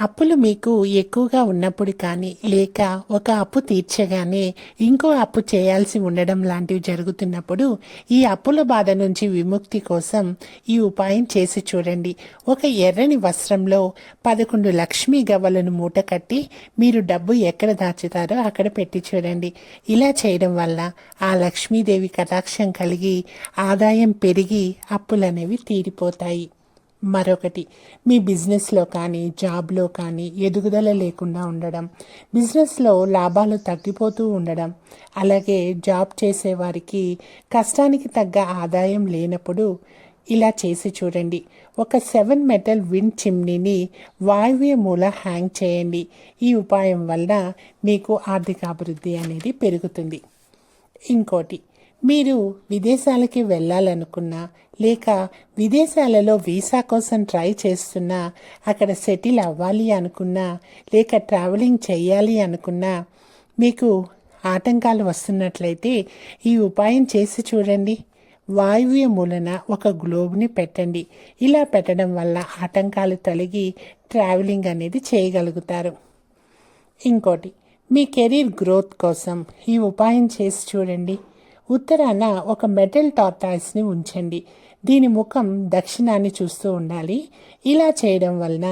అప్పులు మీకు ఎక్కువగా ఉన్నప్పుడు కానీ లేక ఒక అప్పు తీర్చగానే ఇంకో అప్పు చేయాల్సి ఉండడం లాంటివి జరుగుతున్నప్పుడు ఈ అప్పుల బాధ నుంచి విముక్తి కోసం ఈ ఉపాయం చేసి చూడండి. ఒక ఎర్రని వస్త్రంలో 11 లక్ష్మీ గవ్వలను మూట కట్టి మీరు డబ్బు ఎక్కడ దాచుతారో అక్కడ పెట్టి చూడండి. ఇలా చేయడం వల్ల ఆ లక్ష్మీదేవి కటాక్షం కలిగి ఆదాయం పెరిగి అప్పులనేవి తీరిపోతాయి. మరొకటి, మీ బిజినెస్లో కానీ జాబ్లో కానీ ఎదుగుదల లేకుండా ఉండడం, బిజినెస్లో లాభాలు తగ్గిపోతూ ఉండడం, అలాగే జాబ్ చేసేవారికి కష్టానికి తగ్గ ఆదాయం లేనప్పుడు ఇలా చేసి చూడండి. ఒక 7 మెటల్ విండ్ చిమ్నీని వాయువ్య మూల హ్యాంగ్ చేయండి. ఈ ఉపాయం వల్ల మీకు ఆర్థిక అభివృద్ధి అనేది పెరుగుతుంది. ఇంకోటి, మీరు విదేశాలకి వెళ్ళాలనుకున్నా లేక విదేశాలలో వీసా కోసం ట్రై చేస్తున్నా, అక్కడ సెటిల్ అవ్వాలి అనుకున్నా లేక ట్రావెలింగ్ చేయాలి అనుకున్నా మీకు ఆటంకాలు వస్తున్నట్లయితే ఈ ఉపాయం చేసి చూడండి. వాయువ్య మూలన ఒక గ్లోబ్ని పెట్టండి. ఇలా పెట్టడం వల్ల ఆటంకాలు తొలగి ట్రావెలింగ్ అనేది చేయగలుగుతారు. ఇంకోటి, మీ కెరీర్ గ్రోత్ కోసం ఈ ఉపాయం చేసి చూడండి. ఉత్తరాన ఒక మెటల్ టార్టాయిస్ని ఉంచండి. దీని ముఖం దక్షిణాన్ని చూస్తూ ఉండాలి. ఇలా చేయడం వలన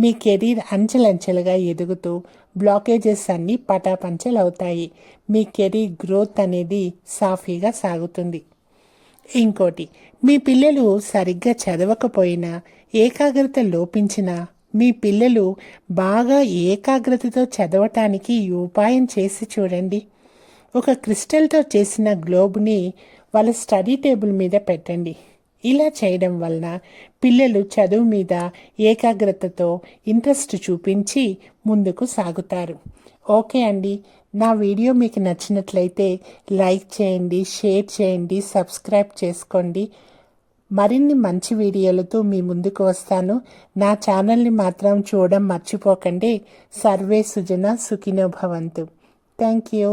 మీ కెరీర్ అంచెలంచెలుగా ఎదుగుతూ బ్లాకేజెస్ అన్నీ పటాపంచలవుతాయి. మీ కెరీర్ గ్రోత్ అనేది సాఫీగా సాగుతుంది. ఇంకోటి, మీ పిల్లలు సరిగ్గా చదవకపోయినా, ఏకాగ్రత లోపించినా మీ పిల్లలు బాగా ఏకాగ్రతతో చదవటానికి ఈ ఉపాయం చేసి చూడండి. ఒక క్రిస్టల్తో చేసిన గ్లోబ్ని వాళ్ళ స్టడీ టేబుల్ మీద పెట్టండి. ఇలా చేయడం వలన పిల్లలు చదువు మీద ఏకాగ్రతతో ఇంట్రెస్ట్ చూపించి ముందుకు సాగుతారు. ఓకే అండి, నా వీడియో మీకు నచ్చినట్లయితే లైక్ చేయండి, షేర్ చేయండి, సబ్స్క్రైబ్ చేసుకోండి. మరిన్ని మంచి వీడియోలతో మీ ముందుకు వస్తాను. నా ఛానల్ని మాత్రం చూడడం మర్చిపోకండి. సర్వే సుజన సుఖినో భవంతు. Thank you.